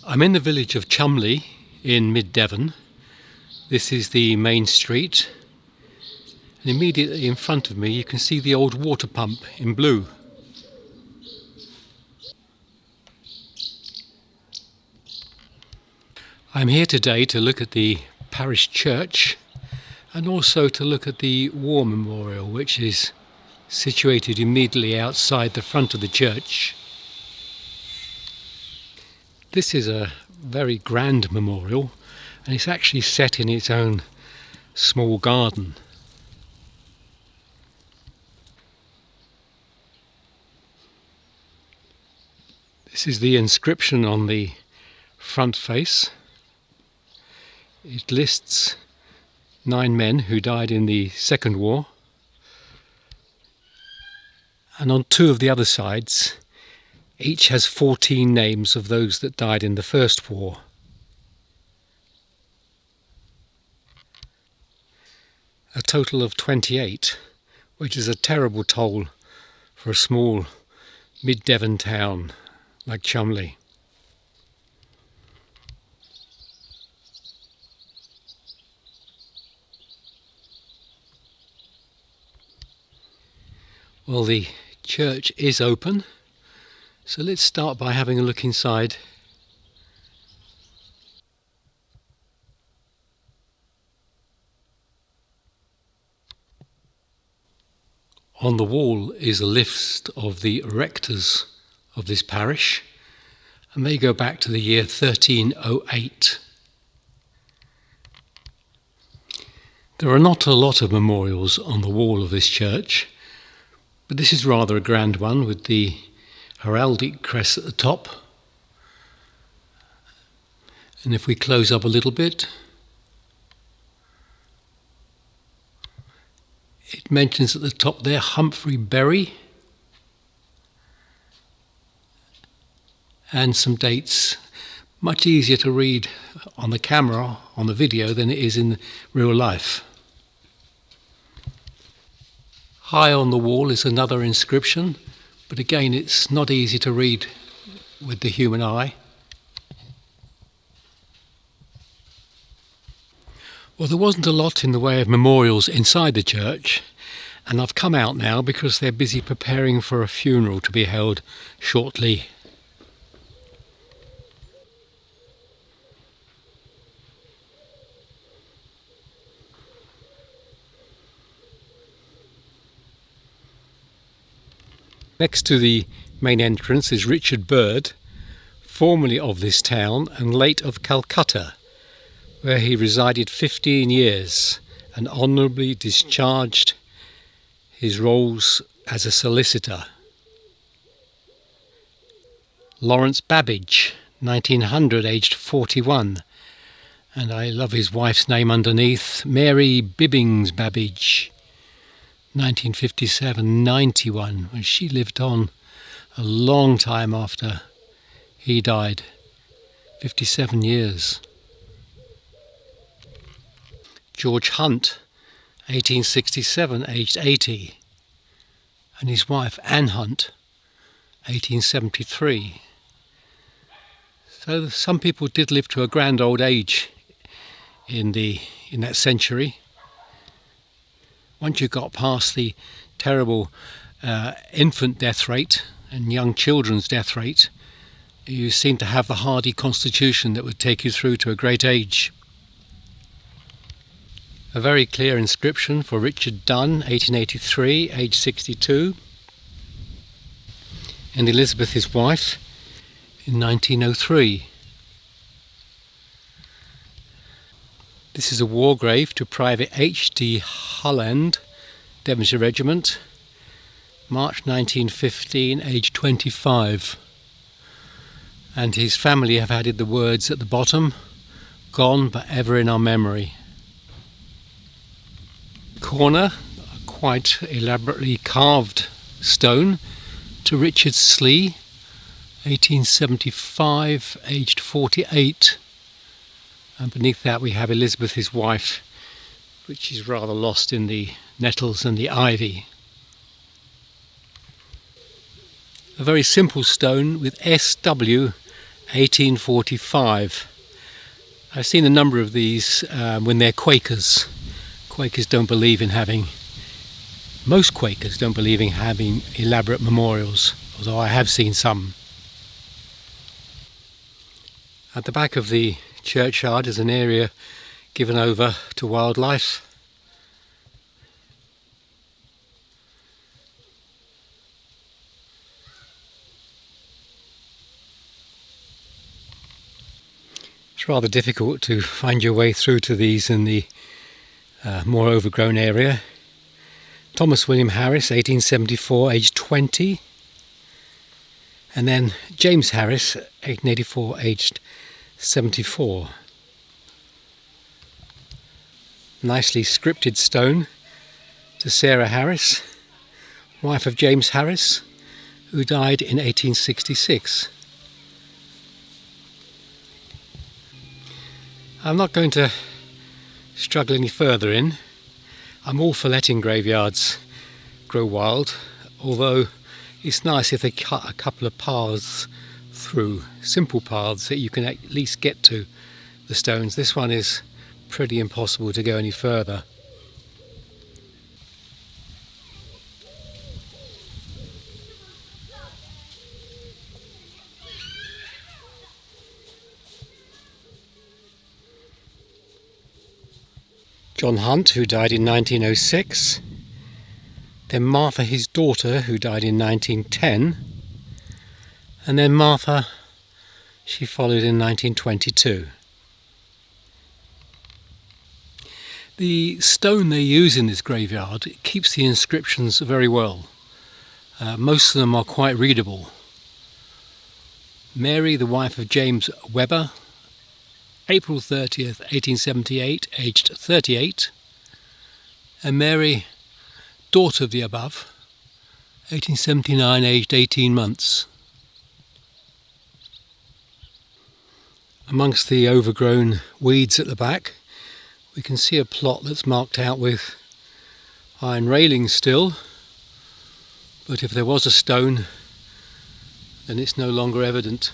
I'm in the village of Chulmleigh in mid-Devon. This is the main street, and immediately in front of me you can see the old water pump in blue. I'm here today to look at the parish church and also to look at the war memorial, which is situated immediately outside the front of the church. This is a very grand memorial, and it's actually set in its own small garden. This is the inscription on the front face. It lists 9 men who died in the Second War, and on 2 of the other sides each has 14 names of those that died in the First War. A total of 28, which is a terrible toll for a small mid-Devon town like Chulmleigh. Well, the church is open, so let's start by having a look inside. On the wall is a list of the rectors of this parish, and they go back to the year 1308. There are not a lot of memorials on the wall of this church, but this is rather a grand one with the heraldic crest at the top. And if we close up a little bit, it mentions at the top there Humphrey Berry and some dates. Much easier to read on the camera, on the video, than it is in real life. High on the wall is another inscription, but again it's not easy to read with the human eye. Well, there wasn't a lot in the way of memorials inside the church, and I've come out now because they're busy preparing for a funeral to be held shortly. Next to the main entrance is Richard Bird, formerly of this town and late of Calcutta, where he resided 15 years and honourably discharged his roles as a solicitor. Lawrence Babbage, 1900, aged 41, and I love his wife's name underneath, Mary Bibbings Babbage, 1957-91, when she lived on a long time after he died, 57 years. George Hunt, 1867, aged 80, and his wife Anne Hunt, 1873. So some people did live to a grand old age in that century. Once you got past the terrible infant death rate and young children's death rate, you seem to have the hardy constitution that would take you through to a great age. A very clear inscription for Richard Dunn, 1883, aged 62, and Elizabeth, his wife, in 1903. This is a war grave to Private H.D. Holland, Devonshire Regiment, March 1915, aged 25. And his family have added the words at the bottom, "Gone but ever in our memory." Corner, a quite elaborately carved stone to Richard Slee, 1875, aged 48. And beneath that we have Elizabeth, his wife, which is rather lost in the nettles and the ivy. A very simple stone with SW 1845. I've seen a number of these when they're Quakers. Quakers don't believe in having, most Quakers don't believe in having elaborate memorials, although I have seen some. At the back of the churchyard is an area given over to wildlife. It's rather difficult to find your way through to these in the more overgrown area. Thomas William Harris, 1874, aged 20. And then James Harris, 1884, aged 74. Nicely scripted stone to Sarah Harris, wife of James Harris, who died in 1866. I'm not going to struggle any further in. I'm all for letting graveyards grow wild, although it's nice if they cut a couple of paths through, simple paths that you can at least get to the stones. This one is pretty impossible to go any further. John Hunt, who died in 1906, then Martha, his daughter, who died in 1910, and then Martha, she followed in 1922. The stone they use in this graveyard keeps the inscriptions very well. Most of them are quite readable. Mary, the wife of James Webber, April 30th, 1878, aged 38, and Mary, daughter of the above, 1879, aged 18 months. Amongst the overgrown weeds at the back, we can see a plot that's marked out with iron railings still, but if there was a stone, then it's no longer evident.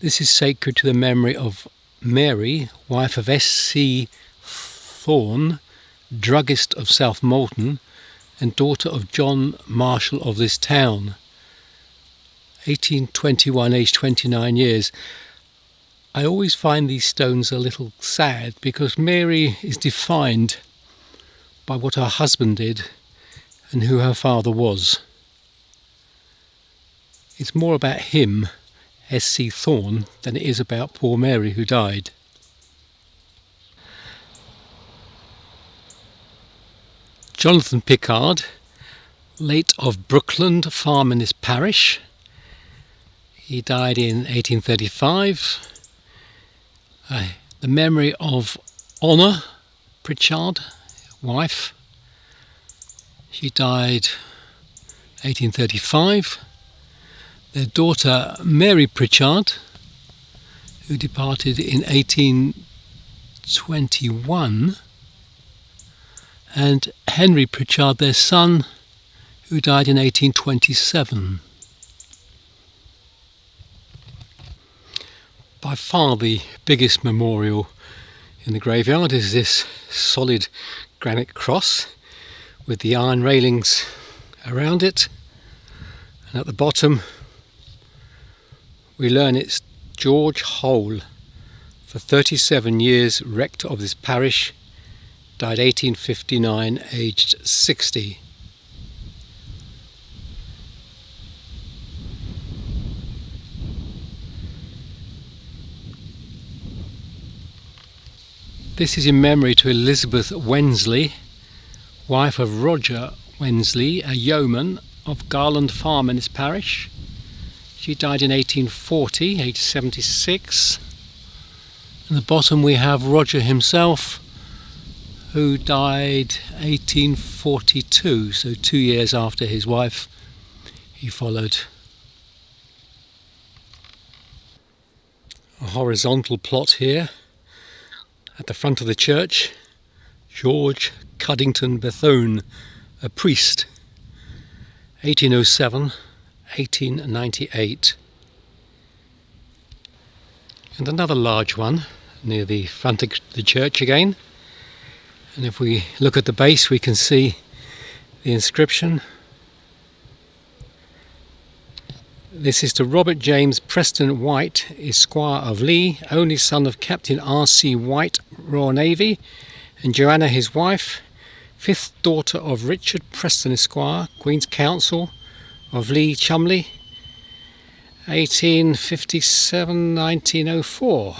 This is sacred to the memory of Mary, wife of S.C. Thorne, druggist of South Molton, and daughter of John Marshall of this town. 1821, aged 29 years. I always find these stones a little sad because Mary is defined by what her husband did and who her father was. It's more about him, S.C. Thorne, than it is about poor Mary who died. Jonathan Pickard, late of Brookland Farm in this parish. He died in 1835. The memory of Honor Pritchard, wife. She died 1835. Their daughter Mary Pritchard, who departed in 1821, and Henry Pritchard, their son, who died in 1827. By far the biggest memorial in the graveyard is this solid granite cross with the iron railings around it, and at the bottom we learn it's George Hole, for 37 years rector of this parish, died 1859, aged 60. This is in memory to Elizabeth Wensley, wife of Roger Wensley, a yeoman of Garland Farm in this parish. She died in 1840, aged 76. At the bottom we have Roger himself, who died 1842, so 2 years after his wife he followed. A horizontal plot here at the front of the church. George Cuddington Bethune, a priest, 1807, 1898. And another large one near the front of the church again. And if we look at the base, we can see the inscription. This is to Robert James Preston White, Esquire of Leigh, only son of Captain R.C. White, Royal Navy, and Joanna his wife, fifth daughter of Richard Preston Esquire, Queen's Counsel of Leigh, Chulmleigh, 1857-1904.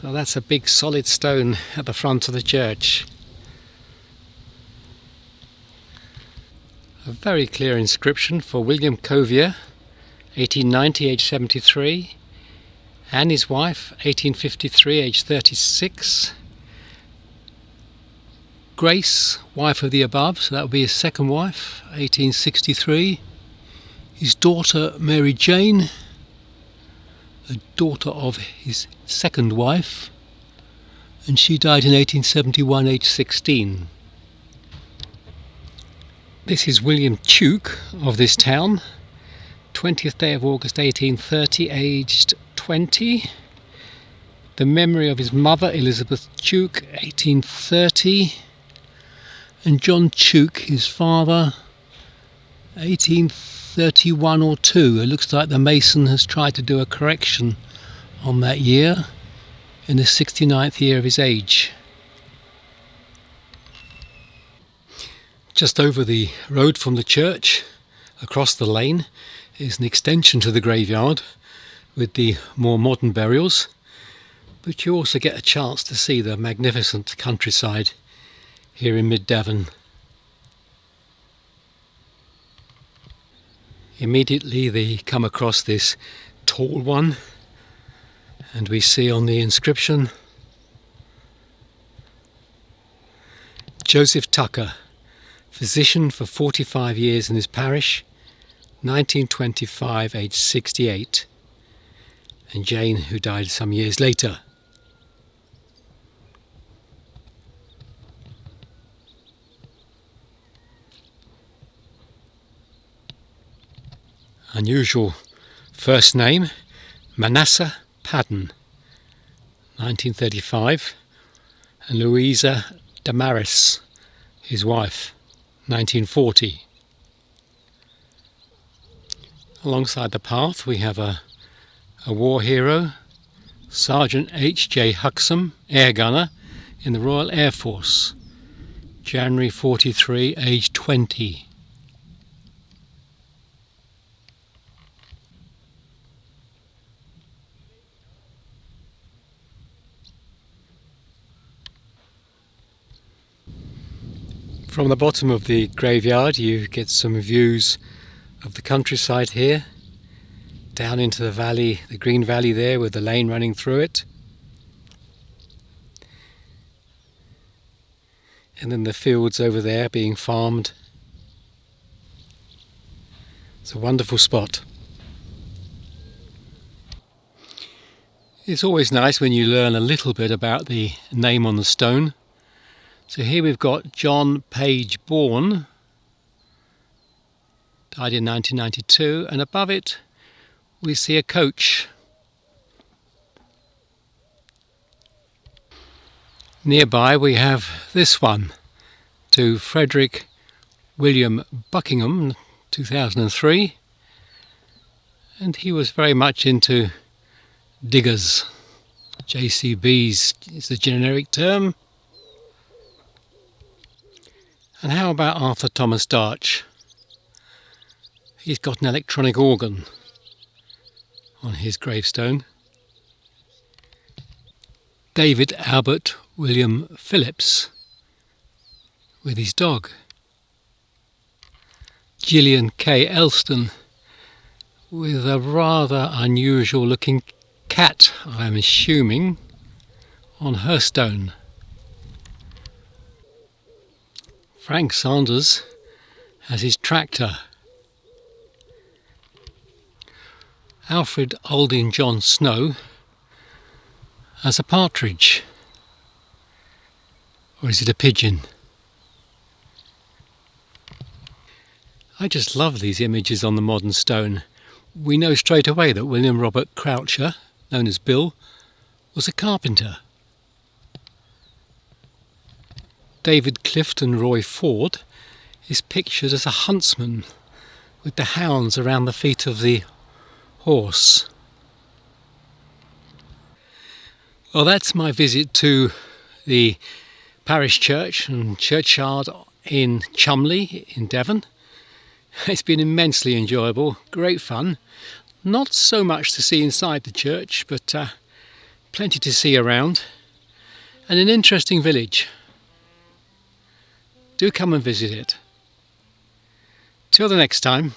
So that's a big solid stone at the front of the church. A very clear inscription for William Covier, 1890, age 73, and his wife, 1853, age 36. Grace, wife of the above, so that would be his second wife, 1863. His daughter, Mary Jane, a daughter of his second wife, and she died in 1871, age 16. This is William Tuke of this town, 20th day of August 1830, aged 20. The memory of his mother, Elizabeth Tuke, 1830. And John Tuke, his father, 1831 or 2. It looks like the mason has tried to do a correction on that year in the 69th year of his age. Just over the road from the church, across the lane, is an extension to the graveyard with the more modern burials, but you also get a chance to see the magnificent countryside here in mid-Devon. Immediately they come across this tall one, and we see on the inscription, Joseph Tucker, physician for 45 years in his parish, 1925, aged 68, and Jane, who died some years later. Unusual first name, Manasseh Padden, 1935, and Louisa Damaris, his wife, 1940. Alongside the path we have a war hero, Sergeant H.J. Huxham, air gunner in the Royal Air Force, January 43, age 20. From the bottom of the graveyard you get some views of the countryside here, down into the valley, the green valley there with the lane running through it, and then the fields over there being farmed. It's a wonderful spot. It's always nice when you learn a little bit about the name on the stone. So here we've got John Page Bourne, died in 1992, and above it we see a coach. Nearby we have this one, to Frederick William Buckingham, 2003, and he was very much into diggers. JCBs is the generic term. And how about Arthur Thomas Darch? He's got an electronic organ on his gravestone. David Albert William Phillips with his dog. Gillian K. Elston with a rather unusual looking cat, I'm assuming, on her stone. Frank Sanders has his tractor. Alfred Aldin John Snow has a partridge. Or is it a pigeon? I just love these images on the modern stone. We know straight away that William Robert Croucher, known as Bill, was a carpenter. David Clifton Roy Ford is pictured as a huntsman with the hounds around the feet of the horse. Well, that's my visit to the parish church and churchyard in Chulmleigh in Devon. It's been immensely enjoyable, great fun. Not so much to see inside the church, but plenty to see around, and an interesting village. Do come and visit it. Till the next time.